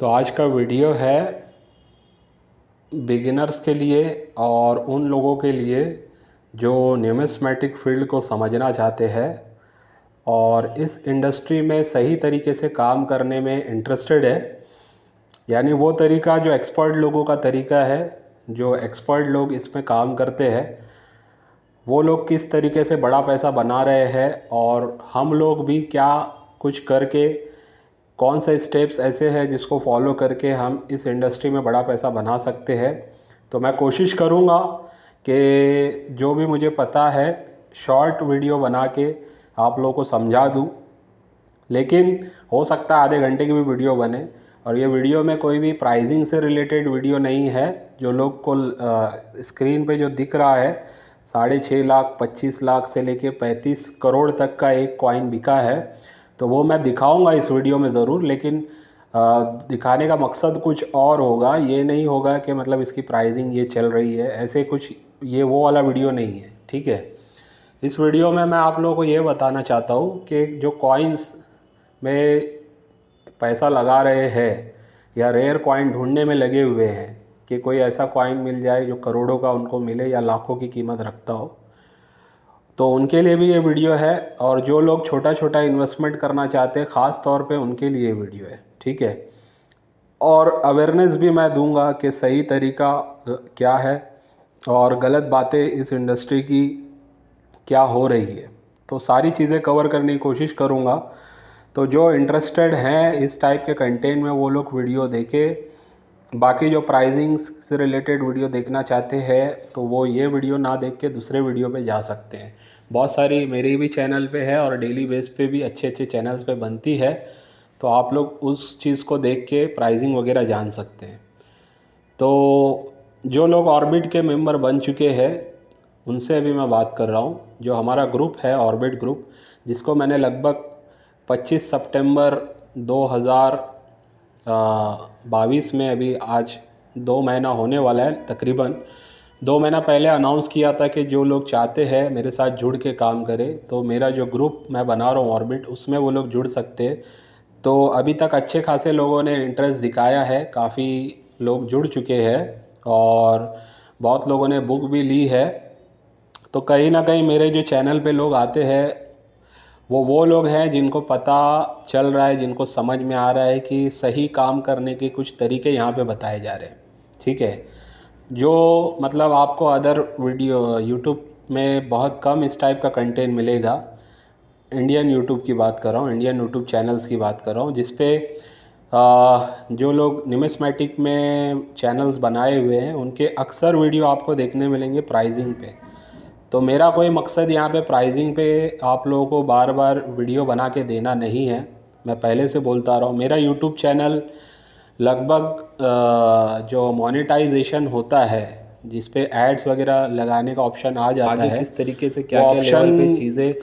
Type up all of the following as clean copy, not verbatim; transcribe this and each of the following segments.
तो आज का वीडियो है बिगिनर्स के लिए और उन लोगों के लिए जो न्यूमिस्मेटिक फील्ड को समझना चाहते हैं और इस इंडस्ट्री में सही तरीके से काम करने में इंटरेस्टेड है। यानी वो तरीका जो एक्सपर्ट लोगों का तरीका है, जो एक्सपर्ट लोग इसमें काम करते हैं, वो लोग किस तरीके से बड़ा पैसा बना रहे हैं और हम लोग भी क्या कुछ करके कौन से स्टेप्स ऐसे हैं जिसको फॉलो करके हम इस इंडस्ट्री में बड़ा पैसा बना सकते हैं। तो मैं कोशिश करूँगा कि जो भी मुझे पता है शॉर्ट वीडियो बना के आप लोगों को समझा दूँ, लेकिन हो सकता है आधे घंटे की भी वीडियो बने। और ये वीडियो में कोई भी प्राइसिंग से रिलेटेड वीडियो नहीं है। जो लोग को स्क्रीन पे जो दिख रहा है 6.5 लाख 25 लाख से लेके 35 करोड़ तक का एक कॉइन बिका है, तो वो मैं दिखाऊंगा इस वीडियो में ज़रूर। लेकिन दिखाने का मकसद कुछ और होगा, ये नहीं होगा कि मतलब इसकी प्राइसिंग ये चल रही है, ऐसे कुछ ये वो वाला वीडियो नहीं है। ठीक है, इस वीडियो में मैं आप लोगों को ये बताना चाहता हूँ कि जो कॉइन्स में पैसा लगा रहे हैं या रेयर कॉइन ढूंढने में लगे हुए हैं कि कोई ऐसा कॉइन मिल जाए जो करोड़ों का उनको मिले या लाखों की कीमत रखता हो, तो उनके लिए भी ये वीडियो है। और जो लोग छोटा छोटा इन्वेस्टमेंट करना चाहते हैं ख़ास तौर पे उनके लिए ये वीडियो है। ठीक है, और अवेयरनेस भी मैं दूंगा कि सही तरीका क्या है और गलत बातें इस इंडस्ट्री की क्या हो रही है, तो सारी चीज़ें कवर करने की कोशिश करूंगा। तो जो इंटरेस्टेड हैं इस टाइप के कंटेंट में वो लोग वीडियो देखें। बाकी जो प्राइसिंग से रिलेटेड वीडियो देखना चाहते हैं तो वो ये वीडियो ना देख के दूसरे वीडियो पे जा सकते हैं। बहुत सारी मेरी भी चैनल पे है और डेली बेस पे भी अच्छे अच्छे चैनल्स पे बनती है, तो आप लोग उस चीज़ को देख के प्राइसिंग वगैरह जान सकते हैं। तो जो लोग ऑर्बिट के मेंबर बन चुके हैं उनसे अभी मैं बात कर रहा हूँ। जो हमारा ग्रुप है ऑर्बिट ग्रुप, जिसको मैंने लगभग 25 सितंबर 2022 में, अभी आज 2 महीना होने वाला है, तकरीबन 2 महीना पहले अनाउंस किया था कि जो लोग चाहते हैं मेरे साथ जुड़ के काम करें, तो मेरा जो ग्रुप मैं बना रहा हूँ ऑर्बिट, उसमें वो लोग जुड़ सकते हैं। तो अभी तक अच्छे खासे लोगों ने इंटरेस्ट दिखाया है, काफ़ी लोग जुड़ चुके हैं और बहुत लोगों ने बुक भी ली है। तो कहीं ना कहीं मेरे जो चैनल पे लोग आते हैं वो लोग हैं जिनको पता चल रहा है, जिनको समझ में आ रहा है कि सही काम करने के कुछ तरीके यहाँ पे बताए जा रहे हैं। ठीक है, जो मतलब आपको अदर वीडियो यूट्यूब में बहुत कम इस टाइप का कंटेंट मिलेगा। इंडियन यूट्यूब की बात कर रहा हूँ, इंडियन यूट्यूब चैनल्स की बात कर रहा हूँ, जिसपे जो लोग न्यूमिस्मेटिक में चैनल्स बनाए हुए हैं उनके अक्सर वीडियो आपको देखने मिलेंगे प्राइसिंग पे। तो मेरा कोई मकसद यहाँ पे प्राइसिंग पे आप लोगों को बार बार वीडियो बना के देना नहीं है। मैं पहले से बोलता रहा हूँ, मेरा यूट्यूब चैनल लगभग जो मोनेटाइजेशन होता है, जिस पे एड्स वगैरह लगाने का ऑप्शन आ जाता आगे है, किस तरीके से क्या वो क्या लेवल पे ऑप्शन चीज़ें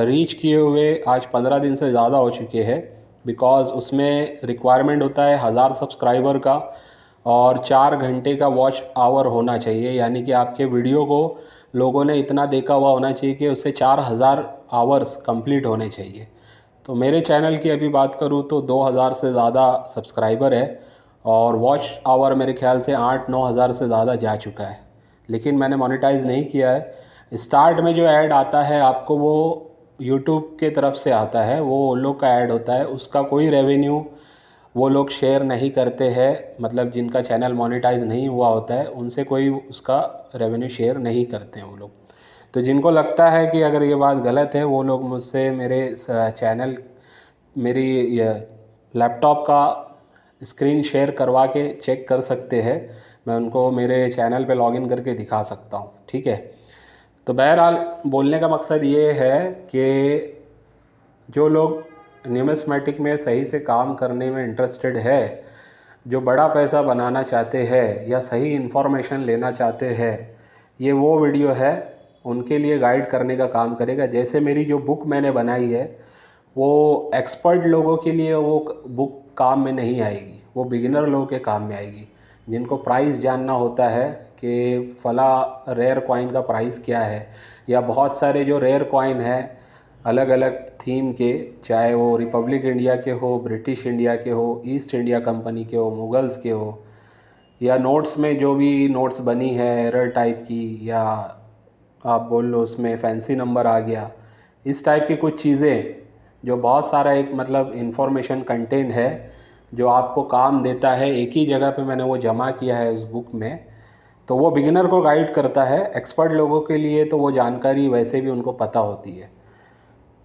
रीच किए हुए आज 15 दिन से ज़्यादा हो चुके हैं। बिकॉज़ उसमें रिक्वायरमेंट होता है 1000 सब्सक्राइबर का और 4 घंटे का वॉच आवर होना चाहिए। यानी कि आपके वीडियो को लोगों ने इतना देखा हुआ होना चाहिए कि उससे 4000 आवर्स कंप्लीट होने चाहिए। तो मेरे चैनल की अभी बात करूँ तो 2000 से ज़्यादा सब्सक्राइबर है और वॉच आवर मेरे ख्याल से 8-9 हज़ार से ज़्यादा जा चुका है, लेकिन मैंने मोनेटाइज़ नहीं किया है। स्टार्ट में जो ऐड आता है आपको वो यूट्यूब के तरफ से आता है, वो उन लोग का ऐड होता है, उसका कोई रेवेन्यू वो लोग शेयर नहीं करते हैं। मतलब जिनका चैनल मोनेटाइज नहीं हुआ होता है उनसे कोई उसका रेवेन्यू शेयर नहीं करते हैं वो लोग। तो जिनको लगता है कि अगर ये बात गलत है वो लोग मुझसे मेरे चैनल मेरी लैपटॉप का स्क्रीन शेयर करवा के चेक कर सकते हैं। मैं उनको मेरे चैनल पे लॉगिन करके दिखा सकता हूँ। ठीक है, तो बहरहाल बोलने का मकसद ये है कि जो लोग न्यूमिस्मेटिक में सही से काम करने में इंटरेस्टेड है, जो बड़ा पैसा बनाना चाहते हैं या सही इन्फॉर्मेशन लेना चाहते हैं, ये वो वीडियो है उनके लिए गाइड करने का काम करेगा। जैसे मेरी जो बुक मैंने बनाई है वो एक्सपर्ट लोगों के लिए वो बुक काम में नहीं आएगी, वो बिगिनर लोगों के काम में आएगी। जिनको प्राइस जानना होता है कि फ़ला रेयर कॉइन का प्राइस क्या है, या बहुत सारे जो रेयर कॉइन है अलग अलग थीम के, चाहे वो रिपब्लिक इंडिया के हो, ब्रिटिश इंडिया के हो, ईस्ट इंडिया कंपनी के हो, मुगल्स के हो, या नोट्स में जो भी नोट्स बनी है एरर टाइप की, या आप बोल लो उसमें फैंसी नंबर आ गया, इस टाइप की कुछ चीज़ें जो बहुत सारा एक मतलब इन्फॉर्मेशन कंटेंट है जो आपको काम देता है, एक ही जगह पे मैंने वो जमा किया है उस बुक में। तो वो बिगिनर को गाइड करता है। एक्सपर्ट लोगों के लिए तो वो जानकारी वैसे भी उनको पता होती है।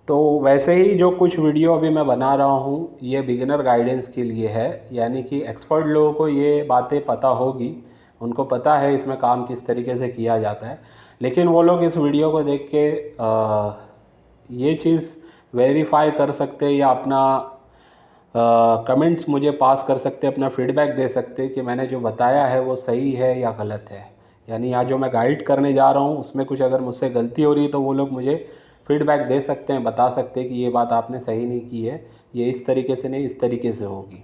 तो वैसे ही जो कुछ वीडियो अभी मैं बना रहा हूँ ये बिगिनर गाइडेंस के लिए है, यानी कि एक्सपर्ट लोगों को ये बातें पता होगी, उनको पता है इसमें काम किस तरीके से किया जाता है, लेकिन वो लोग इस वीडियो को देख के ये चीज़ वेरीफाई कर सकते या अपना कमेंट्स मुझे पास कर सकते, अपना फीडबैक दे सकते कि मैंने जो बताया है वो सही है या गलत है। यानी यहाँ जो मैं गाइड करने जा रहा हूँ उसमें कुछ अगर मुझसे गलती हो रही है तो वो लोग मुझे फीडबैक दे सकते हैं, बता सकते हैं कि ये बात आपने सही नहीं की है, ये इस तरीके से नहीं इस तरीके से होगी।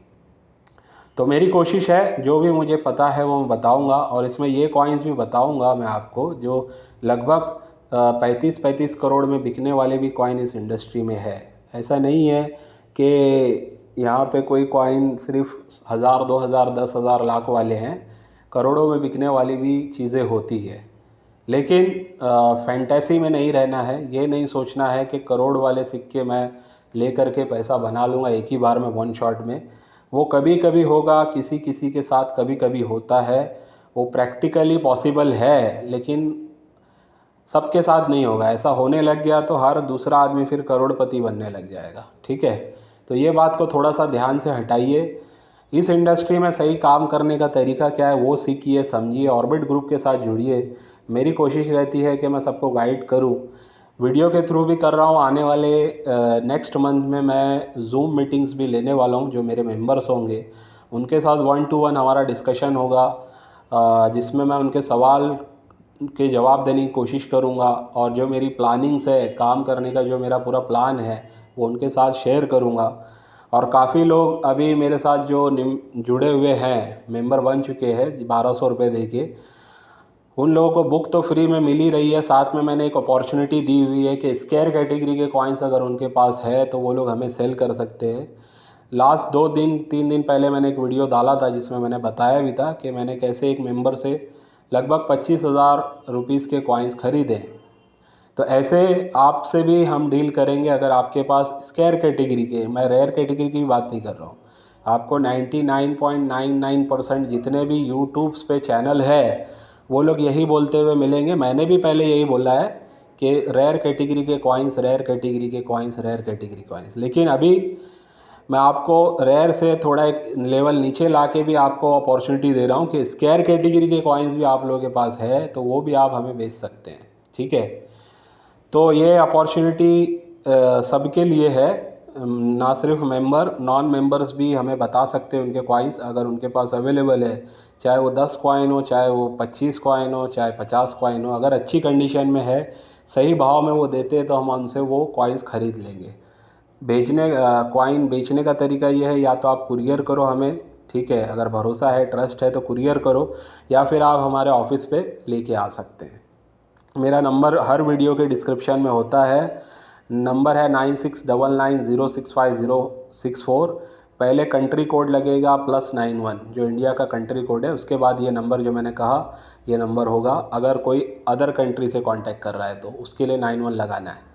तो मेरी कोशिश है जो भी मुझे पता है वो मैं बताऊंगा, और इसमें ये कॉइन्स भी बताऊंगा मैं आपको जो लगभग 35 करोड़ में बिकने वाले भी कॉइन इस इंडस्ट्री में है। ऐसा नहीं है कि यहाँ पे कोई कॉइन सिर्फ 1000, 2000, 10,000, लाख वाले हैं, करोड़ों में बिकने वाली भी चीज़ें होती है। लेकिन फैंटेसी में नहीं रहना है, ये नहीं सोचना है कि करोड़ वाले सिक्के मैं ले करके पैसा बना लूँगा एक ही बार में, वन शॉट में। वो कभी कभी होगा, किसी किसी के साथ कभी कभी होता है, वो प्रैक्टिकली पॉसिबल है, लेकिन सबके साथ नहीं होगा। ऐसा होने लग गया तो हर दूसरा आदमी फिर करोड़पति बनने लग जाएगा। ठीक है, तो ये बात को थोड़ा सा ध्यान से हटाइए। इस इंडस्ट्री में सही काम करने का तरीका क्या है वो सीखिए, समझिए, ऑर्बिट ग्रुप के साथ जुड़िए। मेरी कोशिश रहती है कि मैं सबको गाइड करूं, वीडियो के थ्रू भी कर रहा हूं। आने वाले नेक्स्ट मंथ में मैं जूम मीटिंग्स भी लेने वाला हूं, जो मेरे मेंबर्स होंगे उनके साथ 1-to-1 हमारा डिस्कशन होगा, जिसमें मैं उनके सवाल के जवाब देने की कोशिश करूंगा, और जो मेरी प्लानिंग्स है काम करने का, जो मेरा पूरा प्लान है वो उनके साथ शेयर करूंगा। और काफ़ी लोग अभी मेरे साथ जो जुड़े हुए हैं, मेंबर बन चुके हैं 1200 रुपये दे के, उन लोगों को बुक तो फ्री में मिल ही रही है, साथ में मैंने एक अपॉर्चुनिटी दी हुई है कि स्केयर कैटेगरी के कॉइन्स अगर उनके पास है तो वो लोग हमें सेल कर सकते हैं। लास्ट 2-3 दिन पहले मैंने एक वीडियो डाला था जिसमें मैंने बताया भी था कि मैंने कैसे एक मेंबर से लगभग 25,000 रुपीज़ के कॉइन्स खरीदे। तो ऐसे आपसे भी हम डील करेंगे अगर आपके पास स्केयर कैटेगरी के, मैं रेयर कैटेगरी की बात नहीं कर रहा हूँ, आपको 99.99% जितने भी यूट्यूब्स पे चैनल है वो लोग यही बोलते हुए मिलेंगे। मैंने भी पहले यही बोला है कि रेयर कैटेगरी के कॉइन्स, रेयर कैटेगरी के कॉइन्स, रेयर कैटेगरी कॉइन्स, लेकिन अभी मैं आपको रेयर से थोड़ा एक लेवल नीचे ला के भी आपको अपॉर्चुनिटी दे रहा हूँ कि स्केयर कैटेगरी के कॉइन्स भी आप लोगों के पास है तो वो भी आप हमें बेच सकते हैं। ठीक है, तो ये अपॉर्चुनिटी सबके लिए है, ना सिर्फ मेंबर, नॉन मेंबर्स भी हमें बता सकते हैं उनके कॉइन्स अगर उनके पास अवेलेबल है, चाहे वो 10 कॉइन हो, चाहे वो 25 कॉइन हो, चाहे 50 कॉइन हो, अगर अच्छी कंडीशन में है, सही भाव में वो देते हैं तो हम उनसे वो कॉइन्स ख़रीद लेंगे। कॉइन बेचने का तरीका ये है, या तो आप कुरियर करो हमें, ठीक है, अगर भरोसा है, ट्रस्ट है तो कुरियर करो, या फिर आप हमारे ऑफिस पे लेके आ सकते हैं। मेरा नंबर हर वीडियो के डिस्क्रिप्शन में होता है, नंबर है 9699065064। पहले कंट्री कोड लगेगा +91 जो इंडिया का कंट्री कोड है, उसके बाद ये नंबर जो मैंने कहा ये नंबर होगा। अगर कोई अदर कंट्री से कांटेक्ट कर रहा है तो उसके लिए 91 लगाना है।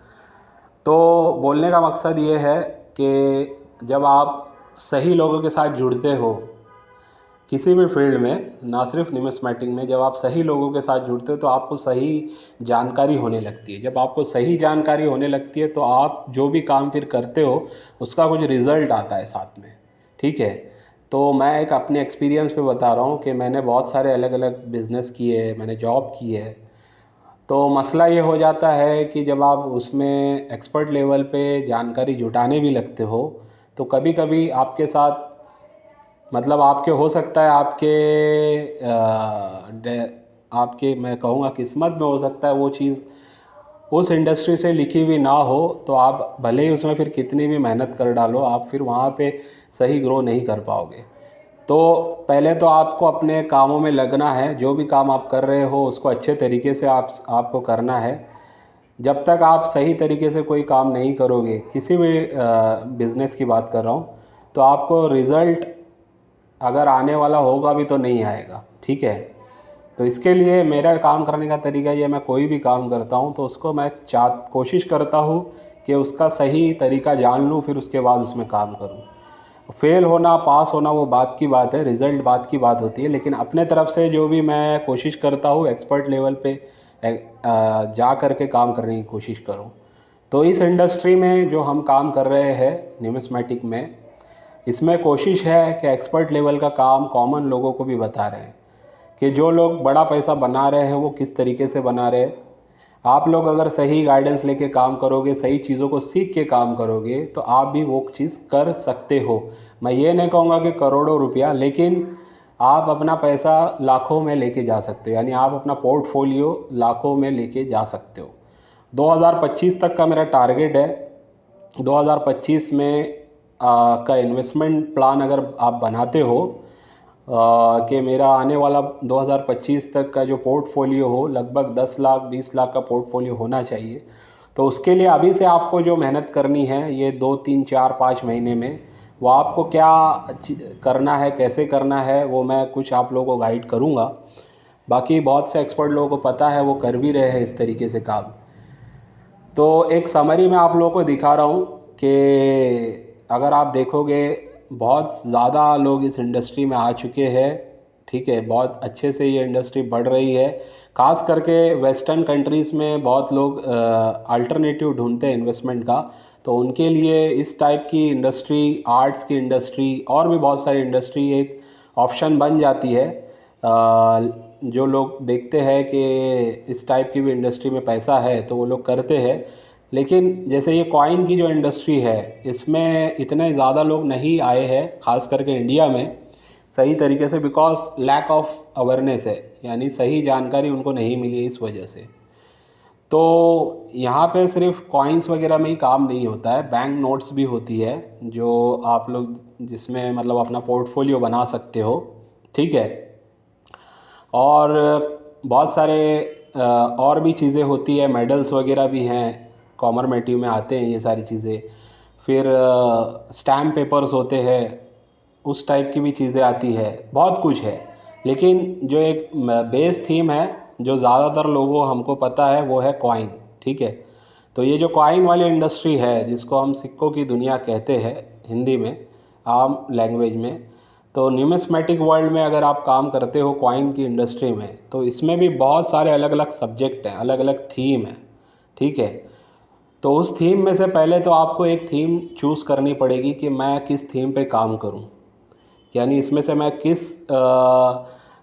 तो बोलने का मकसद ये है कि जब आप सही लोगों के साथ जुड़ते हो किसी भी फील्ड में, ना सिर्फ न्यूमिस्मेटिक में, जब आप सही लोगों के साथ जुड़ते हो तो आपको सही जानकारी होने लगती है। जब आपको सही जानकारी होने लगती है तो आप जो भी काम फिर करते हो उसका कुछ रिज़ल्ट आता है साथ में। ठीक है, तो मैं एक अपने एक्सपीरियंस पे बता रहा हूँ कि मैंने बहुत सारे अलग अलग बिज़नेस किए हैं, मैंने जॉब की है। तो मसला ये हो जाता है कि जब आप उसमें एक्सपर्ट लेवल पे जानकारी जुटाने भी लगते हो तो कभी कभी आपके साथ मतलब आपके हो सकता है आपके मैं कहूँगा किस्मत में हो सकता है वो चीज़ उस इंडस्ट्री से लिखी हुई ना हो, तो आप भले ही उसमें फिर कितनी भी मेहनत कर डालो आप फिर वहाँ पे सही ग्रो नहीं कर पाओगे। तो पहले तो आपको अपने कामों में लगना है, जो भी काम आप कर रहे हो उसको अच्छे तरीके से आपको करना है। जब तक आप सही तरीके से कोई काम नहीं करोगे, किसी भी बिज़नेस की बात कर रहा हूँ, तो आपको रिज़ल्ट अगर आने वाला होगा भी तो नहीं आएगा, ठीक है। तो इसके लिए मेरा काम करने का तरीका ये, मैं कोई भी काम करता हूँ तो उसको मैं कोशिश करता हूँ कि उसका सही तरीका जान लूँ, फिर उसके बाद उसमें काम करूँ। फेल होना पास होना वो बात की बात है, रिज़ल्ट बात की बात होती है, लेकिन अपने तरफ से जो भी मैं कोशिश करता हूँ एक्सपर्ट लेवल पे जा कर के काम करने की कोशिश करूँ। तो इस इंडस्ट्री में जो हम काम कर रहे हैं न्यूमिस्मेटिक में, इसमें कोशिश है कि एक्सपर्ट लेवल का काम कॉमन लोगों को भी बता रहे हैं कि जो लोग बड़ा पैसा बना रहे हैं वो किस तरीके से बना रहे हैं। आप लोग अगर सही गाइडेंस लेके काम करोगे, सही चीज़ों को सीख के काम करोगे, तो आप भी वो चीज़ कर सकते हो। मैं ये नहीं कहूँगा कि करोड़ों रुपया, लेकिन आप अपना पैसा लाखों में लेके जा सकते हो, यानी आप अपना पोर्टफोलियो लाखों में लेके जा सकते हो। 2025 तक का मेरा टारगेट है। 2025 में का इन्वेस्टमेंट प्लान अगर आप बनाते हो कि मेरा आने वाला 2025 तक का जो पोर्टफोलियो हो, लगभग 10 लाख 20 लाख का पोर्टफोलियो होना चाहिए। तो उसके लिए अभी से आपको जो मेहनत करनी है ये 2 3 4 5 महीने में, वो आपको क्या करना है, कैसे करना है, वो मैं कुछ आप लोगों को गाइड करूँगा। बाकी बहुत से एक्सपर्ट लोगों को पता है, वो कर भी रहे हैं इस तरीके से काम। तो एक समरी में आप लोगों को दिखा रहा हूँ कि अगर आप देखोगे बहुत ज़्यादा लोग इस इंडस्ट्री में आ चुके हैं, ठीक है, बहुत अच्छे से ये इंडस्ट्री बढ़ रही है। ख़ास करके वेस्टर्न कंट्रीज़ में बहुत लोग अल्टरनेटिव ढूंढते हैं इन्वेस्टमेंट का, तो उनके लिए इस टाइप की इंडस्ट्री, आर्ट्स की इंडस्ट्री और भी बहुत सारी इंडस्ट्री एक ऑप्शन बन जाती है। जो लोग देखते हैं कि इस टाइप की भी इंडस्ट्री में पैसा है तो वो लोग करते हैं। लेकिन जैसे ये कॉइन की जो इंडस्ट्री है, इसमें इतने ज़्यादा लोग नहीं आए हैं, ख़ास करके इंडिया में सही तरीके से, बिकॉज लैक ऑफ अवेयरनेस है, यानी सही जानकारी उनको नहीं मिली है इस वजह से। तो यहाँ पे सिर्फ कॉइन्स वगैरह में ही काम नहीं होता है, बैंक नोट्स भी होती है जो आप लोग जिसमें मतलब अपना पोर्टफोलियो बना सकते हो, ठीक है। और बहुत सारे और भी चीज़ें होती है, मेडल्स वगैरह भी हैं, कॉमर्मेटिव में आते हैं ये सारी चीज़ें। फिर स्टैम्प पेपर्स होते हैं, उस टाइप की भी चीज़ें आती है, बहुत कुछ है। लेकिन जो एक बेस थीम है जो ज़्यादातर लोगों हमको पता है वो है कॉइन, ठीक है। तो ये जो कॉइन वाली इंडस्ट्री है, जिसको हम सिक्कों की दुनिया कहते हैं हिंदी में, आम लैंग्वेज में, तो न्यूमिस्मेटिक वर्ल्ड में अगर आप काम करते हो कॉइन की इंडस्ट्री में, तो इसमें भी बहुत सारे अलग अलग सब्जेक्ट हैं, अलग अलग थीम है, ठीक है। तो उस थीम में से पहले तो आपको एक थीम चूज़ करनी पड़ेगी कि मैं किस थीम पे काम करूं, यानी इसमें से मैं किस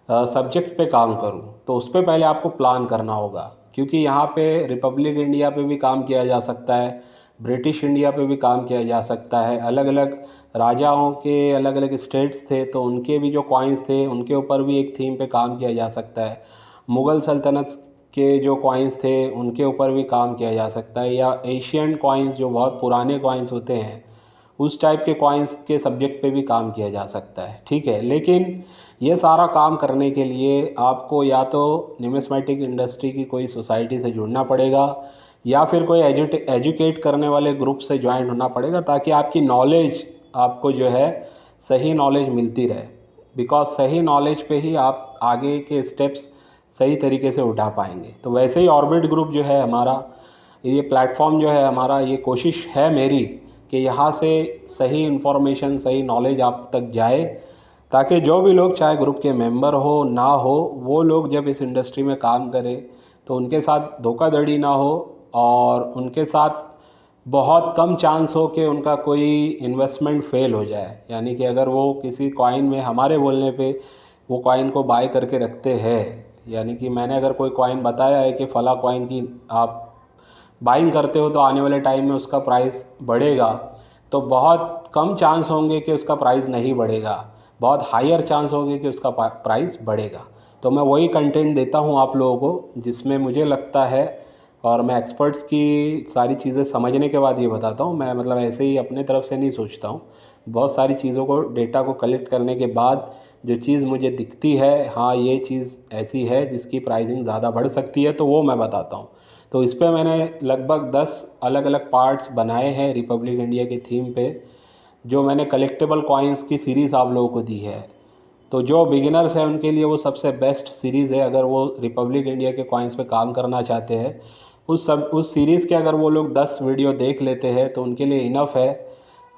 सब्जेक्ट पे काम करूं। तो उस पर पहले आपको प्लान करना होगा, क्योंकि यहाँ पे रिपब्लिक इंडिया पे भी काम किया जा सकता है, ब्रिटिश इंडिया पे भी काम किया जा सकता है। अलग अलग राजाओं के अलग अलग स्टेट्स थे, तो उनके भी जो कॉइन्स थे उनके ऊपर भी एक थीम पे काम किया जा सकता है। मुग़ल सल्तनत के जो कॉइन्स थे उनके ऊपर भी काम किया जा सकता है, या एशियन कॉइन्स जो बहुत पुराने कॉइन्स होते हैं उस टाइप के कॉइन्स के सब्जेक्ट पे भी काम किया जा सकता है, ठीक है। लेकिन ये सारा काम करने के लिए आपको या तो न्यूमिस्मेटिक इंडस्ट्री की कोई सोसाइटी से जुड़ना पड़ेगा, या फिर कोई एजुकेट करने वाले ग्रुप से ज्वाइन होना पड़ेगा, ताकि आपकी नॉलेज, आपको जो है सही नॉलेज मिलती रहे। बिकॉज सही नॉलेज पे ही आप आगे के स्टेप्स सही तरीके से उठा पाएंगे। तो वैसे ही ऑर्बिट ग्रुप जो है हमारा, ये प्लेटफॉर्म जो है हमारा, ये कोशिश है मेरी कि यहाँ से सही इन्फॉर्मेशन, सही नॉलेज आप तक जाए, ताकि जो भी लोग, चाहे ग्रुप के मेंबर हो ना हो, वो लोग जब इस इंडस्ट्री में काम करें तो उनके साथ धोखाधड़ी ना हो, और उनके साथ बहुत कम चांस हो कि उनका कोई इन्वेस्टमेंट फेल हो जाए। यानी कि अगर वो किसी कॉइन में हमारे बोलने पे वो कॉइन को बाय करके रखते हैं, यानी कि मैंने अगर कोई कॉइन बताया है कि फ़ला कॉइन की आप बाइंग करते हो तो आने वाले टाइम में उसका प्राइस बढ़ेगा, तो बहुत कम चांस होंगे कि उसका प्राइस नहीं बढ़ेगा, बहुत हायर चांस होंगे कि उसका प्राइस बढ़ेगा। तो मैं वही कंटेंट देता हूँ आप लोगों को जिसमें मुझे लगता है, और मैं एक्सपर्ट्स की सारी चीज़ें समझने के बाद ये बताता हूँ। मैं मतलब ऐसे ही अपने तरफ से नहीं सोचता हूँ, बहुत सारी चीज़ों को, डेटा को कलेक्ट करने के बाद जो चीज़ मुझे दिखती है, हाँ ये चीज़ ऐसी है जिसकी प्राइसिंग ज़्यादा बढ़ सकती है, तो वो मैं बताता हूँ। तो इस पे मैंने लगभग 10 अलग अलग पार्ट्स बनाए हैं रिपब्लिक इंडिया के थीम पे, जो मैंने कलेक्टेबल कॉइन्स की सीरीज़ आप लोगों को दी है। तो जो बिगिनर्स हैं उनके लिए वो सबसे बेस्ट सीरीज़ है। अगर वो रिपब्लिक इंडिया के कॉइन्स पे काम करना चाहते हैं, उस सीरीज़ के अगर वो लोग 10 वीडियो देख लेते हैं तो उनके लिए इनफ है।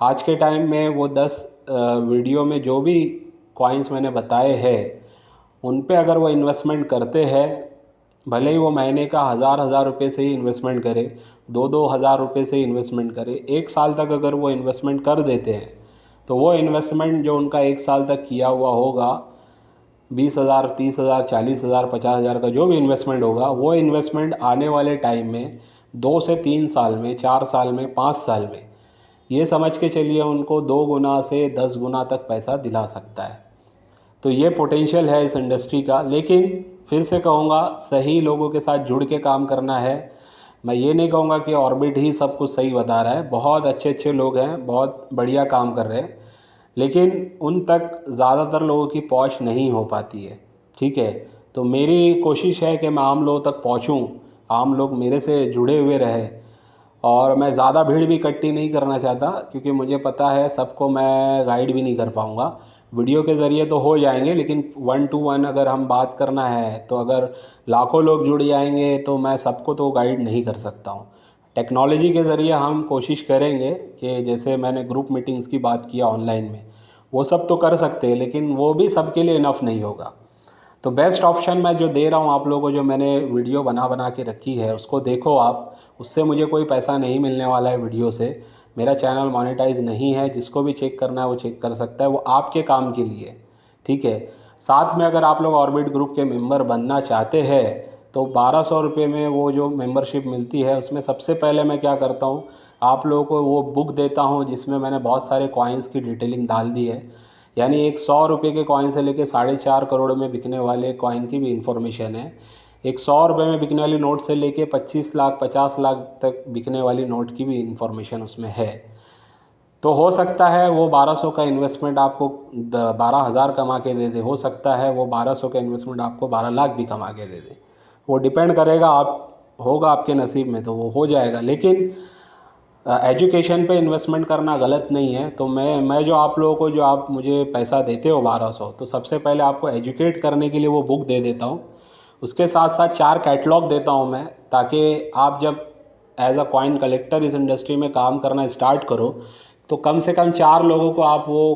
आज के टाइम में वो 10 वीडियो में जो भी कॉइन्स मैंने बताए हैं उन पे अगर वो इन्वेस्टमेंट करते हैं, भले ही वो महीने का हज़ार रुपये से ही इन्वेस्टमेंट करे, 2-2 हज़ार रुपये से ही इन्वेस्टमेंट करे, 1 साल तक अगर वो इन्वेस्टमेंट कर देते हैं तो वो इन्वेस्टमेंट जो उनका 1 साल तक किया हुआ होगा, 20,000, 30,000, 40,000, 50,000 का जो भी इन्वेस्टमेंट होगा, वो इन्वेस्टमेंट आने वाले टाइम में 2 से 3 साल में, 4 साल में, 5 साल में, ये समझ के चलिए उनको 2 गुना से 10 गुना तक पैसा दिला सकता है। तो ये पोटेंशियल है इस इंडस्ट्री का। लेकिन फिर से कहूँगा, सही लोगों के साथ जुड़ के काम करना है। मैं ये नहीं कहूँगा कि ऑर्बिट ही सब कुछ सही बता रहा है, बहुत अच्छे अच्छे लोग हैं, बहुत बढ़िया काम कर रहे हैं, लेकिन उन तक ज़्यादातर लोगों की पहुँच नहीं हो पाती है। ठीक है, तो मेरी कोशिश है कि मैं आम लोगों तक पहुँचूँ, आम लोग मेरे से जुड़े हुए रहे। और मैं ज़्यादा भीड़ भी इकट्ठी नहीं करना चाहता, क्योंकि मुझे पता है सबको मैं गाइड भी नहीं कर पाऊँगा। वीडियो के ज़रिए तो हो जाएंगे, लेकिन 1 to 1 अगर हम बात करना है तो अगर लाखों लोग जुड़ जाएंगे तो मैं सबको तो गाइड नहीं कर सकता हूँ। टेक्नोलॉजी के ज़रिए हम कोशिश करेंगे कि जैसे मैंने ग्रुप मीटिंग्स की बात किया ऑनलाइन में, वो सब तो कर सकते हैं, लेकिन वो भी सबके लिए इनफ नहीं होगा। तो बेस्ट ऑप्शन मैं जो दे रहा हूँ आप लोगों को, जो मैंने वीडियो बना बना के रखी है उसको देखो आप। उससे मुझे कोई पैसा नहीं मिलने वाला है वीडियो से, मेरा चैनल मोनेटाइज नहीं है। जिसको भी चेक करना है वो चेक कर सकता है, वो आपके काम के लिए। ठीक है, साथ में अगर आप लोग ऑर्बिट ग्रुप के मेंबर बनना चाहते हैं तो 1200 रुपये में वो जो मेंबरशिप मिलती है, उसमें सबसे पहले मैं क्या करता हूँ, आप लोगों को वो बुक देता हूँ जिसमें मैंने बहुत सारे कॉइन्स की डिटेलिंग डाल दी है। यानी एक 100 रुपये के कॉइन से लेके 4.5 करोड़ में बिकने वाले कॉइन की भी इंफॉर्मेशन है। एक 100 रुपये में बिकने वाली नोट से लेके 25 लाख 50 लाख तक बिकने वाली नोट की भी इंफॉर्मेशन उसमें है। तो हो सकता है वो 1200 का इन्वेस्टमेंट आपको 12,000 कमा के दे दे, हो सकता है वो 1200 का इन्वेस्टमेंट आपको 12 लाख भी कमा के दे दे। वो डिपेंड करेगा, आप होगा आपके नसीब में तो वो हो जाएगा। लेकिन एजुकेशन पे इन्वेस्टमेंट करना गलत नहीं है। तो मैं जो आप लोगों को, जो आप मुझे पैसा देते हो 1200, तो सबसे पहले आपको एजुकेट करने के लिए वो बुक दे देता हूँ। उसके साथ साथ 4 कैटलॉग देता हूँ मैं, ताकि आप जब एज अ कॉइन कलेक्टर इस इंडस्ट्री में काम करना स्टार्ट करो तो कम से कम 4 लोगों को आप वो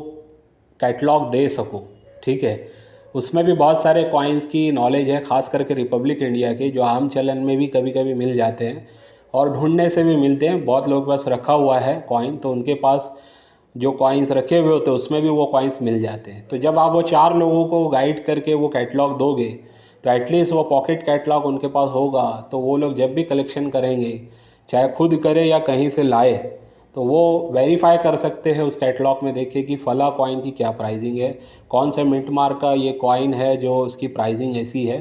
कैटलॉग दे सको। ठीक है, उसमें भी बहुत सारे कॉइन्स की नॉलेज है, ख़ास करके रिपब्लिक इंडिया के, जो आम चलन में भी कभी कभी मिल जाते हैं और ढूंढने से भी मिलते हैं। बहुत लोगों के पास रखा हुआ है कॉइन, तो उनके पास जो कॉइन्स रखे हुए होते हैं उसमें भी वो कॉइन्स मिल जाते हैं। तो जब आप वो 4 लोगों को गाइड करके वो कैटलॉग दोगे तो एटलीस्ट वो पॉकेट कैटलॉग उनके पास होगा। तो वो लोग जब भी कलेक्शन करेंगे, चाहे खुद करे या कहीं से लाए, तो वो वेरीफाई कर सकते हैं उस कैटलॉग में देख के कि फला कॉइन की क्या प्राइसिंग है, कौन से मिंट मार्क का ये कॉइन है जो उसकी प्राइसिंग ऐसी है।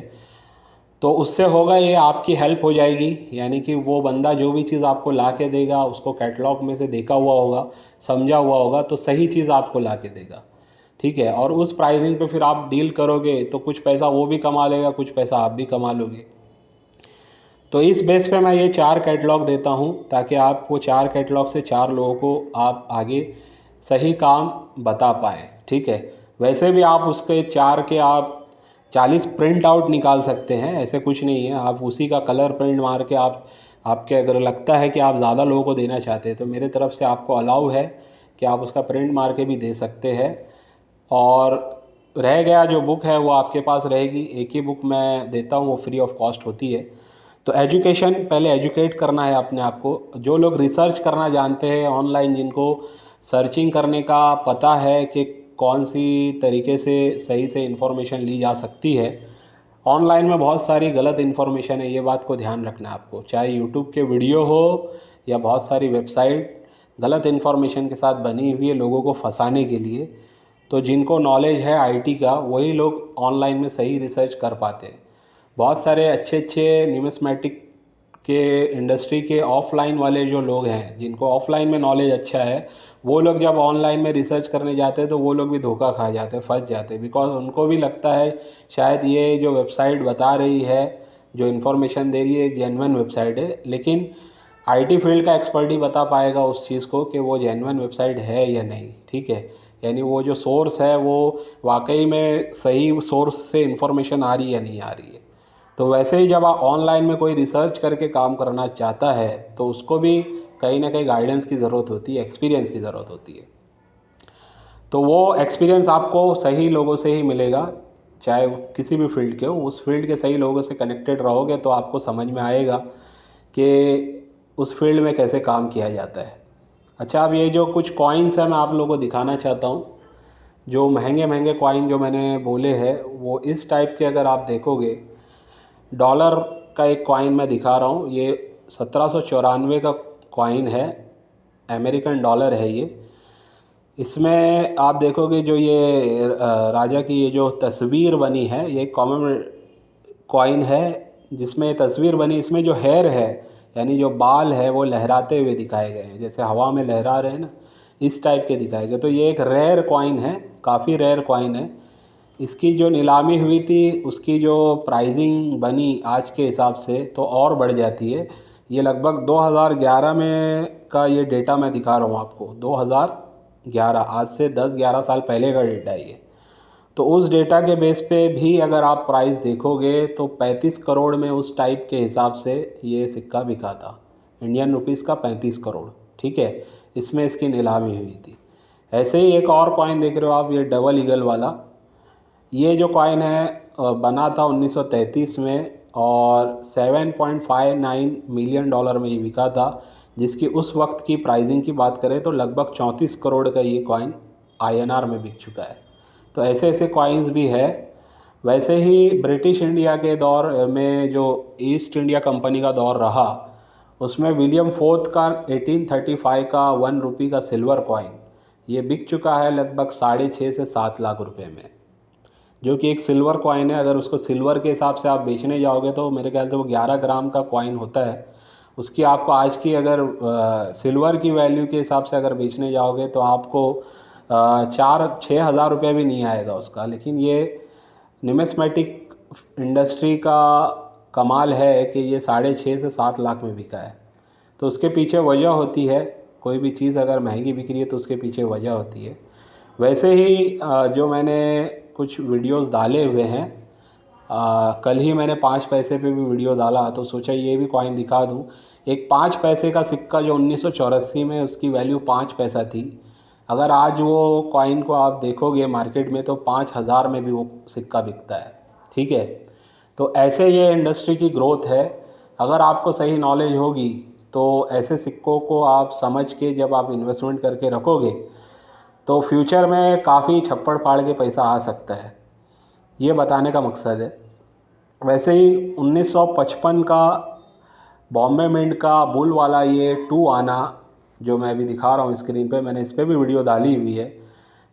तो उससे होगा ये, आपकी हेल्प हो जाएगी। यानी कि वो बंदा जो भी चीज़ आपको ला के देगा उसको कैटलॉग में से देखा हुआ होगा, समझा हुआ होगा, तो सही चीज़ आपको ला के देगा। ठीक है, और उस प्राइसिंग पे फिर आप डील करोगे तो कुछ पैसा वो भी कमा लेगा, कुछ पैसा आप भी कमा लोगे। तो इस बेस पे मैं ये 4 कैटलॉग देता हूँ, ताकि आप वो 4 कैटलॉग से 4 लोगों को आप आगे सही काम बता पाएँ। ठीक है, वैसे भी आप उसके 4 के आप 40 प्रिंट आउट निकाल सकते हैं, ऐसे कुछ नहीं है। आप उसी का कलर प्रिंट मार के आपके अगर लगता है कि आप ज़्यादा लोगों को देना चाहते हैं तो मेरे तरफ से आपको अलाउ है कि आप उसका प्रिंट मार के भी दे सकते हैं। और रह गया जो बुक है वो आपके पास रहेगी, एक ही बुक मैं देता हूँ, वो फ्री ऑफ कॉस्ट होती है। तो एजुकेशन, पहले एजुकेट करना है अपने आप को। जो लोग रिसर्च करना जानते हैं ऑनलाइन, जिनको सर्चिंग करने का पता है कि कौन सी तरीके से सही से इन्फॉर्मेशन ली जा सकती है, ऑनलाइन में बहुत सारी गलत इन्फॉर्मेशन है, ये बात को ध्यान रखना है आपको। चाहे यूट्यूब के वीडियो हो या बहुत सारी वेबसाइट गलत इन्फॉर्मेशन के साथ बनी हुई है लोगों को फंसाने के लिए। तो जिनको नॉलेज है आईटी का, वही लोग ऑनलाइन में सही रिसर्च कर पाते हैं। बहुत सारे अच्छे अच्छे न्यूमिस्मेटिक के इंडस्ट्री के ऑफलाइन वाले जो लोग हैं, जिनको ऑफलाइन में नॉलेज अच्छा है, वो लोग जब ऑनलाइन में रिसर्च करने जाते हैं तो वो लोग भी धोखा खा जाते हैं, फंस जाते हैं। बिकॉज उनको भी लगता है शायद ये जो वेबसाइट बता रही है जो इन्फॉर्मेशन दे रही है एक जेन्युइन वेबसाइट है, लेकिन आईटी फील्ड का एक्सपर्ट ही बता पाएगा उस चीज़ को कि वो जेन्युइन वेबसाइट है या नहीं, ठीक है। यानी वो जो सोर्स है वो वाकई में सही सोर्स से इन्फॉर्मेशन आ रही है या नहीं आ रही है। तो वैसे ही जब आप ऑनलाइन में कोई रिसर्च करके काम करना चाहता है तो उसको भी कहीं ना कहीं गाइडेंस की ज़रूरत होती है, एक्सपीरियंस की ज़रूरत होती है। तो वो एक्सपीरियंस आपको सही लोगों से ही मिलेगा, चाहे वो किसी भी फील्ड के हो। उस फील्ड के सही लोगों से कनेक्टेड रहोगे तो आपको समझ में आएगा कि उस फील्ड में कैसे काम किया जाता है। अच्छा, अब ये जो कुछ कॉइन्स हैं मैं आप लोगों को दिखाना चाहता हूँ। जो महंगे महंगे कॉइन जो मैंने बोले हैं वो इस टाइप के, अगर आप देखोगे, डॉलर का एक कॉइन मैं दिखा रहा हूँ। ये 1794 का कॉइन है, अमेरिकन डॉलर है ये। इसमें आप देखोगे जो ये राजा की ये जो तस्वीर बनी है, ये कॉमन कॉइन है जिसमें तस्वीर बनी, इसमें जो हेयर है यानी जो बाल है वो लहराते हुए दिखाए गए हैं, जैसे हवा में लहरा रहे हैं ना, इस टाइप के दिखाए गए। तो ये एक रेयर कॉइन है, काफ़ी रेयर कॉइन है। इसकी जो नीलामी हुई थी उसकी जो प्राइसिंग बनी आज के हिसाब से तो और बढ़ जाती है। ये लगभग 2011 में का ये डेटा मैं दिखा रहा हूँ आपको, 2011, आज से 10-11 साल पहले का डेटा है ये। तो उस डेटा के बेस पे भी अगर आप प्राइस देखोगे तो 35 करोड़ में उस टाइप के हिसाब से ये सिक्का बिका था, इंडियन रुपीस का 35 करोड़, ठीक है। इसमें इसकी नीलामी हुई थी। ऐसे ही एक और कॉइन देख रहे हो आप, ये डबल ईगल वाला। ये जो कॉइन है बना था 1933 में और 7.59 मिलियन डॉलर में ये बिका था, जिसकी उस वक्त की प्राइसिंग की बात करें तो लगभग 34 करोड़ का ये कॉइन INR में बिक चुका है। तो ऐसे ऐसे कॉइन्स भी है। वैसे ही ब्रिटिश इंडिया के दौर में जो ईस्ट इंडिया कंपनी का दौर रहा, उसमें विलियम फोर्थ का 1835 का 1 रुपये का सिल्वर कॉइन ये बिक चुका है लगभग 6.5 से 7 लाख रुपए में, जो कि एक सिल्वर कॉइन है। अगर उसको सिल्वर के हिसाब से आप बेचने जाओगे तो मेरे ख्याल से वो 11 ग्राम का कॉइन होता है। उसकी आपको आज की अगर सिल्वर की वैल्यू के हिसाब से अगर बेचने जाओगे तो आपको 4-6 हज़ार रुपये भी नहीं आएगा उसका। लेकिन ये न्यूमिस्मेटिक इंडस्ट्री का कमाल है कि ये 6.5 से 7 लाख में बिका है। तो उसके पीछे वजह होती है, कोई भी चीज़ अगर महंगी बिक रही है तो उसके पीछे वजह होती है। वैसे ही जो मैंने कुछ वीडियोस डाले हुए हैं, कल ही मैंने 5 पैसे पे भी वीडियो डाला तो सोचा ये भी कॉइन दिखा दूं। एक 5 पैसे का सिक्का जो 1984 में उसकी वैल्यू 5 पैसा थी, अगर आज वो कॉइन को आप देखोगे मार्केट में तो 5,000 में भी वो सिक्का बिकता है, ठीक है। तो ऐसे ये इंडस्ट्री की ग्रोथ है। अगर आपको सही नॉलेज होगी तो ऐसे सिक्कों को आप समझ के जब आप इन्वेस्टमेंट करके रखोगे तो फ्यूचर में काफ़ी छप्पड़ फाड़ के पैसा आ सकता है, ये बताने का मकसद है। वैसे ही 1955 का बॉम्बे मिंट का बुल वाला ये 2 आना जो मैं अभी दिखा रहा हूँ स्क्रीन पे, मैंने इस पर भी वीडियो डाली हुई है।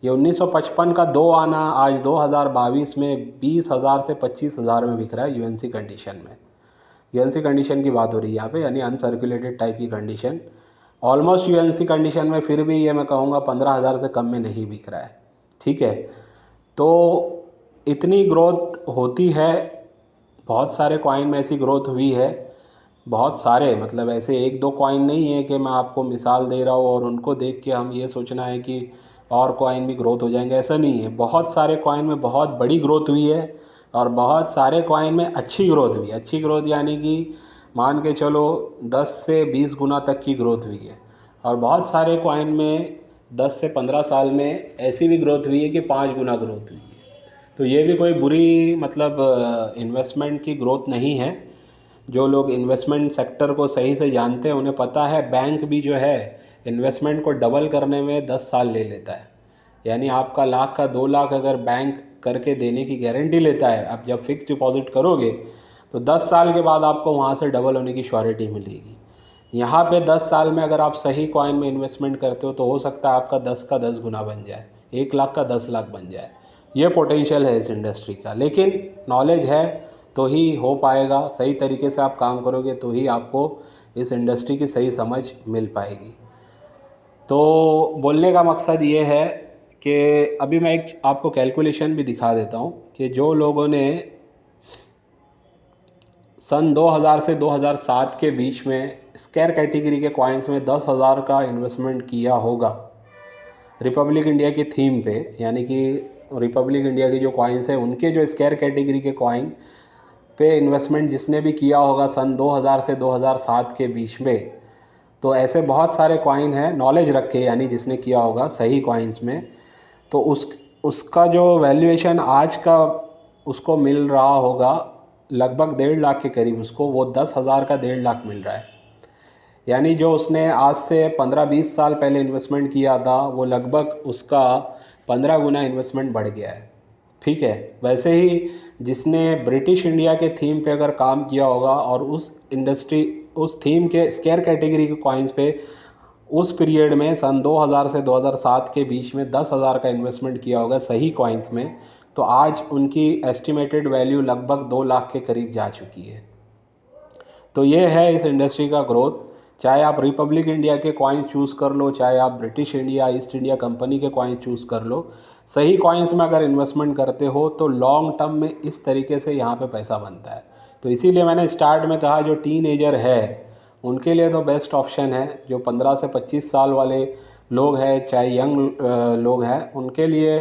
ये 1955 का 2 आना आज 2022 में 20,000 से 25,000 में बिक रहा है यूएनसी कंडीशन में। यूएनसी कंडीशन की बात हो रही है यहाँ पे, यानी अनसर्कुलेटेड टाइप की कंडीशन। ऑलमोस्ट यूएनसी कंडीशन में फिर भी ये मैं कहूँगा 15,000 से कम में नहीं बिक रहा है, ठीक है। तो इतनी ग्रोथ होती है, बहुत सारे कॉइन में ऐसी ग्रोथ हुई है, बहुत सारे, मतलब ऐसे 1-2 कॉइन नहीं है कि मैं आपको मिसाल दे रहा हूँ और उनको देख के हम ये सोचना है कि और कॉइन भी ग्रोथ हो जाएंगे, ऐसा नहीं है। बहुत सारे कॉइन में बहुत बड़ी ग्रोथ हुई है और बहुत सारे कॉइन में अच्छी ग्रोथ हुई है। अच्छी ग्रोथ यानी कि मान के चलो 10 से 20 गुना तक की ग्रोथ हुई है। और बहुत सारे कॉइन में 10 से 15 साल में ऐसी भी ग्रोथ हुई है कि 5 गुना ग्रोथ हुई है। तो ये भी कोई बुरी मतलब इन्वेस्टमेंट की ग्रोथ नहीं है। जो लोग इन्वेस्टमेंट सेक्टर को सही से जानते हैं उन्हें पता है बैंक भी जो है इन्वेस्टमेंट को डबल करने में 10 साल ले लेता है। यानी आपका लाख का 2 लाख अगर बैंक करके देने की गारंटी लेता है, अब जब फिक्स डिपॉजिट करोगे तो 10 साल के बाद आपको वहाँ से डबल होने की श्योरिटी मिलेगी। यहाँ पे 10 साल में अगर आप सही कॉइन में इन्वेस्टमेंट करते हो तो हो सकता है आपका 10 का 10 गुना बन जाए, 1 लाख का 10 लाख बन जाए। ये पोटेंशियल है इस इंडस्ट्री का, लेकिन नॉलेज है तो ही हो पाएगा। सही तरीके से आप काम करोगे तो ही आपको इस इंडस्ट्री की सही समझ मिल पाएगी। तो बोलने का मकसद ये है कि अभी मैं एक आपको कैलकुलेशन भी दिखा देता हूँ कि जो लोगों ने सन 2000 से 2007 के बीच में स्केयर कैटेगरी के कॉइन्स में 10,000 का इन्वेस्टमेंट किया होगा रिपब्लिक इंडिया की थीम पे, यानी कि रिपब्लिक इंडिया के जो कॉइन्स हैं उनके जो स्केयर कैटेगरी के कॉइन पे इन्वेस्टमेंट जिसने भी किया होगा सन 2000 से 2007 के बीच में, तो ऐसे बहुत सारे कॉइन हैं नॉलेज रख के, यानी जिसने किया होगा सही कॉइन्स में, तो उसका जो वैल्यूएशन आज का उसको मिल रहा होगा लगभग 1.5 लाख के करीब। उसको वो 10,000 का 1.5 लाख मिल रहा है, यानी जो उसने आज से 15-20 साल पहले इन्वेस्टमेंट किया था वो लगभग उसका 15 गुना इन्वेस्टमेंट बढ़ गया है। ठीक है, वैसे ही जिसने ब्रिटिश इंडिया के थीम पे अगर काम किया होगा और उस थीम के स्केयर कैटेगरी के कॉइन्स पे उस पीरियड में सन 2000 से 2007 के बीच में 10,000 का इन्वेस्टमेंट किया होगा सही कॉइन्स में, तो आज उनकी एस्टिमेटेड वैल्यू लगभग 2 लाख के करीब जा चुकी है। तो ये है इस इंडस्ट्री का ग्रोथ। चाहे आप रिपब्लिक इंडिया के कॉइन्स चूज़ कर लो, चाहे आप British India east India company के कॉइन्स चूज़ कर लो, सही कॉइन्स में अगर इन्वेस्टमेंट करते हो तो लॉन्ग टर्म में इस तरीके से यहाँ पे पैसा बनता है। तो इसीलिए मैंने स्टार्ट में कहा जो टीनेजर है उनके लिए तो बेस्ट ऑप्शन है। जो 15 से 25 साल वाले लोग हैं, चाहे यंग लोग हैं, उनके लिए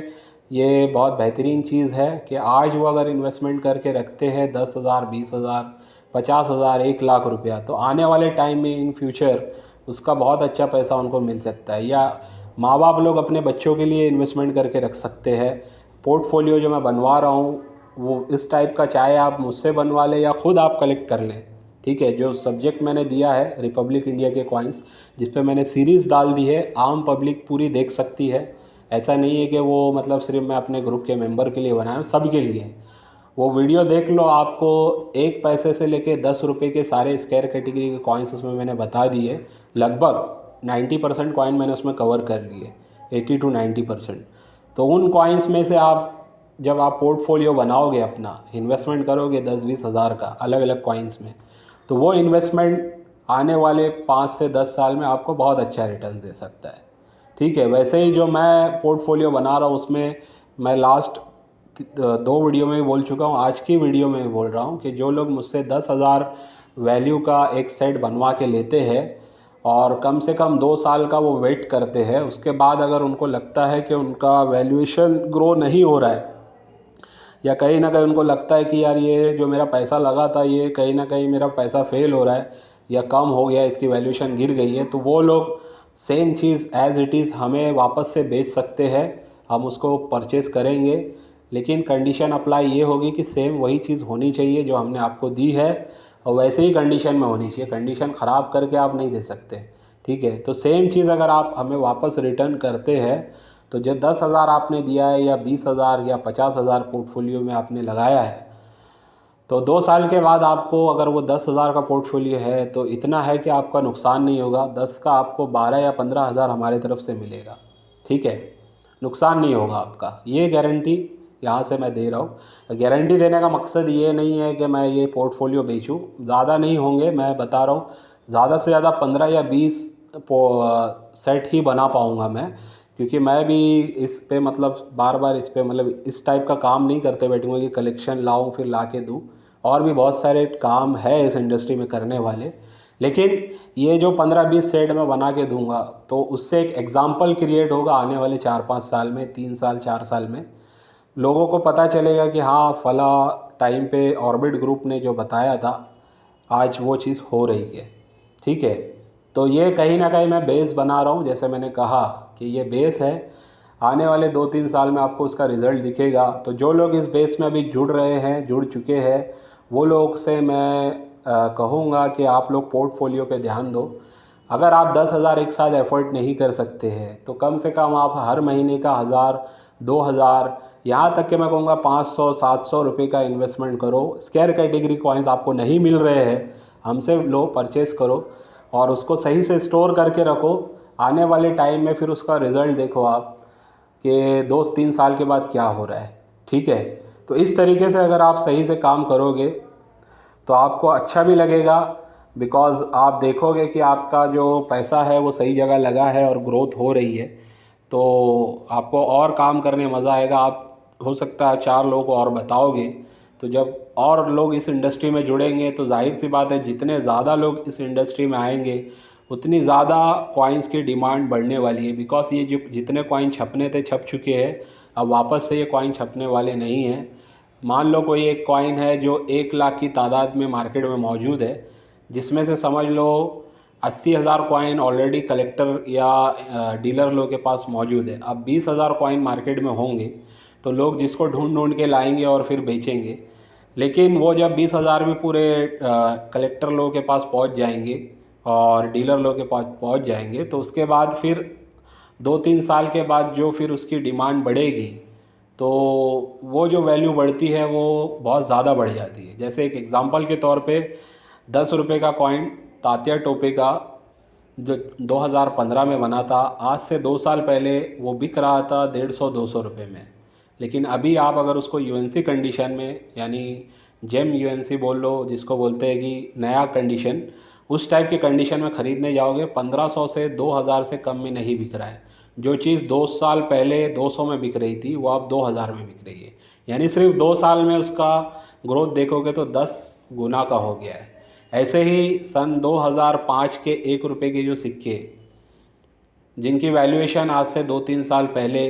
ये बहुत बेहतरीन चीज़ है कि आज वो अगर इन्वेस्टमेंट करके रखते हैं 10,000, 20,000, 50,000, 1 लाख रुपया, तो आने वाले टाइम में इन फ्यूचर उसका बहुत अच्छा पैसा उनको मिल सकता है। या माँ बाप लोग अपने बच्चों के लिए इन्वेस्टमेंट करके रख सकते हैं। पोर्टफोलियो जो मैं बनवा रहा हूँ वो इस टाइप का, चाहे आप मुझसे बनवा लें या ख़ुद आप कलेक्ट कर लें। ठीक है, जो सब्जेक्ट मैंने दिया है रिपब्लिक इंडिया के कॉइन्स, जिस पे मैंने सीरीज़ डाल दी है, आम पब्लिक पूरी देख सकती है। ऐसा नहीं है कि वो मतलब सिर्फ मैं अपने ग्रुप के मेंबर के लिए बनाया, सबके लिए। वो वीडियो देख लो, आपको 1 पैसे से लेके 10 रुपये के सारे स्केयर कैटेगरी के कॉइन्स उसमें मैंने बता दिए। लगभग 90% कॉइन मैंने उसमें कवर कर लिए, 80 to 90%। तो उन कॉइन्स में से आप जब आप पोर्टफोलियो बनाओगे, अपना इन्वेस्टमेंट करोगे 10-20 हज़ार का अलग अलग कॉइन्स में, तो वो इन्वेस्टमेंट आने वाले 5 से 10 साल में आपको बहुत अच्छा रिटर्न दे सकता है। ठीक है, वैसे ही जो मैं पोर्टफोलियो बना रहा हूँ उसमें मैं लास्ट 2 वीडियो में भी बोल चुका हूँ, आज की वीडियो में भी बोल रहा हूँ कि जो लोग मुझसे 10,000 वैल्यू का एक सेट बनवा के लेते हैं और कम से कम 2 साल का वो वेट करते हैं, उसके बाद अगर उनको लगता है कि उनका वैल्यूएशन ग्रो नहीं हो रहा है या कहीं ना कहीं उनको लगता है कि यार ये जो मेरा पैसा लगा था ये कहीं ना कहीं मेरा पैसा फेल हो रहा है या कम हो गया, इसकी वैल्यूएशन गिर गई है, तो वो लोग same cheese as it is हमें वापस से बेच सकते हैं। हम उसको परचेज़ करेंगे, लेकिन कंडीशन अप्लाई ये होगी कि सेम वही चीज़ होनी चाहिए जो हमने आपको दी है और वैसे ही कंडीशन में होनी चाहिए। कंडीशन ख़राब करके आप नहीं दे सकते। ठीक है, तो सेम चीज़ अगर आप हमें वापस रिटर्न करते हैं तो जो 10,000 आपने दिया है या 20,000 या 50,000 पोर्टफोलियो में आपने लगाया है, तो 2 साल के बाद आपको अगर वो 10,000 का पोर्टफोलियो है तो इतना है कि आपका नुकसान नहीं होगा। 10 का आपको 12 या 15,000 हमारे तरफ से मिलेगा। ठीक है, नुकसान नहीं होगा आपका, ये गारंटी यहाँ से मैं दे रहा हूँ। गारंटी देने का मकसद ये नहीं है कि मैं ये पोर्टफोलियो बेचूँ, ज़्यादा नहीं होंगे, मैं बता रहा हूँ ज़्यादा से ज़्यादा 15 या 20 सेट ही बना पाऊँगा मैं, क्योंकि मैं भी इस पे मतलब बार बार इस पे मतलब इस टाइप का काम नहीं करते बैठूँगा कि कलेक्शन लाऊँ फिर ला के दूँ। और भी बहुत सारे काम है इस इंडस्ट्री में करने वाले, लेकिन ये जो 15-20 सेट मैं बना के दूंगा तो उससे एक एग्ज़ाम्पल क्रिएट होगा आने वाले 4-5 साल में, 3 साल 4 साल में लोगों को पता चलेगा कि हाँ फला टाइम पे ऑर्बिट ग्रुप ने जो बताया था आज वो चीज़ हो रही है। ठीक है, तो ये कहीं ना कहीं मैं बेस बना रहा हूँ। जैसे मैंने कहा कि ये बेस है, आने वाले 2-3 साल में आपको उसका रिज़ल्ट दिखेगा। तो जो लोग इस बेस में अभी जुड़ रहे हैं, जुड़ चुके हैं, वो लोग से मैं कहूँगा कि आप लोग पोर्टफोलियो पे ध्यान दो। अगर आप 10,000 एक साथ एफर्ट नहीं कर सकते हैं तो कम से कम आप हर महीने का 1,000, 2,000, यहाँ तक कि मैं कहूँगा 500, 700 रुपये का इन्वेस्टमेंट करो। स्केयर कैटेगरी कॉइन्स आपको नहीं मिल रहे हैं, हमसे लो परचेज़ करो और उसको सही से स्टोर करके रखो। आने वाले टाइम में फिर उसका रिज़ल्ट देखो आप कि 2-3 साल के बाद क्या हो रहा है। ठीक है, तो इस तरीके से अगर आप सही से काम करोगे तो आपको अच्छा भी लगेगा, बिकॉज़ आप देखोगे कि आपका जो पैसा है वो सही जगह लगा है और ग्रोथ हो रही है, तो आपको और काम करने मज़ा आएगा। आप हो सकता है 4 लोगों को और बताओगे तो जब और लोग इस इंडस्ट्री में जुड़ेंगे तो जाहिर सी बात है जितने ज़्यादा लोग इस इंडस्ट्री में आएंगे उतनी ज़्यादा कॉइन्स की डिमांड बढ़ने वाली है। बिकॉज ये जो जितने कॉइन छपने थे छप चुके हैं, अब वापस से ये कॉइन छपने वाले नहीं हैं। मान लो कोई एक कॉइन है जो 1 लाख की तादाद में मार्केट में मौजूद है, जिसमें से समझ लो 80,000 कॉइन ऑलरेडी कलेक्टर या डीलर लोग के पास मौजूद है। अब 20,000 कॉइन मार्केट में होंगे तो लोग जिसको ढूंढ ढूंढ के लाएंगे और फिर बेचेंगे। लेकिन वो जब 20,000 भी पूरे कलेक्टर लोगों के पास पहुंच जाएंगे और डीलर लोगों के पास पहुंच जाएंगे तो उसके बाद फिर 2-3 साल के बाद जो फिर उसकी डिमांड बढ़ेगी तो वो जो वैल्यू बढ़ती है वो बहुत ज़्यादा बढ़ जाती है। जैसे एक एग्ज़ाम्पल के तौर पे 10 रुपये का कॉइन तात्या टोपे का जो 2015 में बना था, आज से 2 साल पहले वो बिक रहा था 150-200 रुपये में। लेकिन अभी आप अगर उसको यूएनसी कंडीशन में, यानी जेम यूएनसी बोल लो जिसको बोलते हैं कि नया कंडीशन, उस टाइप के कंडीशन में ख़रीदने जाओगे 1500 से 2000 से कम में नहीं बिक रहा है। जो चीज़ 2 साल पहले 200 में बिक रही थी वो अब 2000 में बिक रही है। यानी सिर्फ 2 साल में उसका ग्रोथ देखोगे तो 10 गुना का हो गया है। ऐसे ही सन 2005 के 1 रुपये के जो सिक्के जिनकी वैल्यूएशन आज से 2-3 साल पहले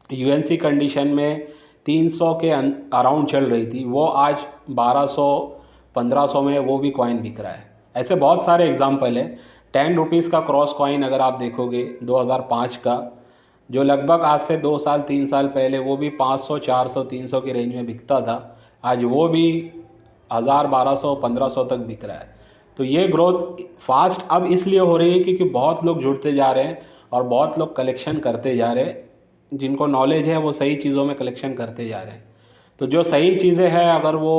यूएनसी कंडीशन में 300 के अराउंड चल रही थी, वो आज 1200-1500 में वो भी कॉइन बिक रहा है। ऐसे बहुत सारे एग्जाम्पल है। 10 रुपीज़ का क्रॉस कॉइन अगर आप देखोगे 2005 का, जो लगभग आज से 2 साल 3 साल पहले वो भी 500, 400, 300 के रेंज में बिकता था, आज वो भी 1000, 1200, 1500 तक बिक रहा है। तो ये ग्रोथ फास्ट अब इसलिए हो रही है क्योंकि बहुत लोग जुड़ते जा रहे हैं और बहुत लोग कलेक्शन करते जा रहे हैं। जिनको नॉलेज है वो सही चीज़ों में कलेक्शन करते जा रहे हैं। तो जो सही चीज़ें हैं अगर वो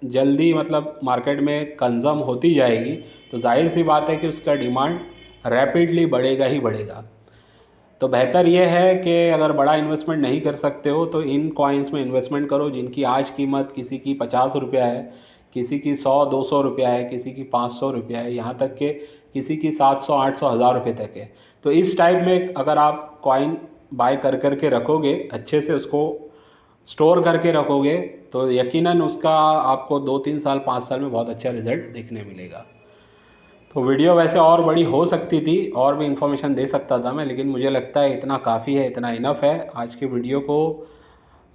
जल्दी मतलब मार्केट में कंज्यूम होती जाएगी तो जाहिर सी बात है कि उसका डिमांड रैपिडली बढ़ेगा ही बढ़ेगा। तो बेहतर यह है कि अगर बड़ा इन्वेस्टमेंट नहीं कर सकते हो तो इन कॉइन्स में इन्वेस्टमेंट करो जिनकी आज कीमत किसी की 50 रुपया है, किसी की 100-200 रुपया है, किसी की 500 रुपया है, यहाँ तक के किसी की 700, 800, 1000 रुपये तक है। तो इस टाइप में अगर आप कॉइन बाय कर के रखोगे, अच्छे से उसको स्टोर करके रखोगे तो यकीनन उसका आपको 2-3 साल 5 साल में बहुत अच्छा रिज़ल्ट देखने मिलेगा। तो वीडियो वैसे और बड़ी हो सकती थी, और भी इन्फॉर्मेशन दे सकता था मैं, लेकिन मुझे लगता है इतना काफ़ी है, इतना इनफ है। आज की वीडियो को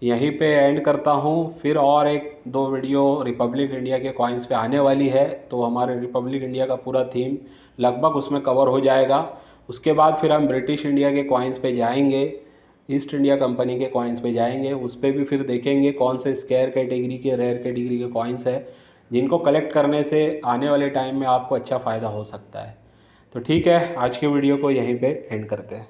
यहीं पे एंड करता हूँ। फिर और 1-2 वीडियो रिपब्लिक इंडिया के कॉइन्स पे आने वाली है, तो हमारे रिपब्लिक इंडिया का पूरा थीम लगभग उसमें कवर हो जाएगा। उसके बाद फिर हम ब्रिटिश इंडिया के कॉइन्स पे जाएंगे, ईस्ट इंडिया कंपनी के कॉइन्स पे जाएंगे, उस पर भी फिर देखेंगे कौन से स्केयर कैटेगरी के, रेयर कैटेगरी के कॉइन्स है जिनको कलेक्ट करने से आने वाले टाइम में आपको अच्छा फ़ायदा हो सकता है। तो ठीक है, आज के वीडियो को यहीं पे एंड करते हैं।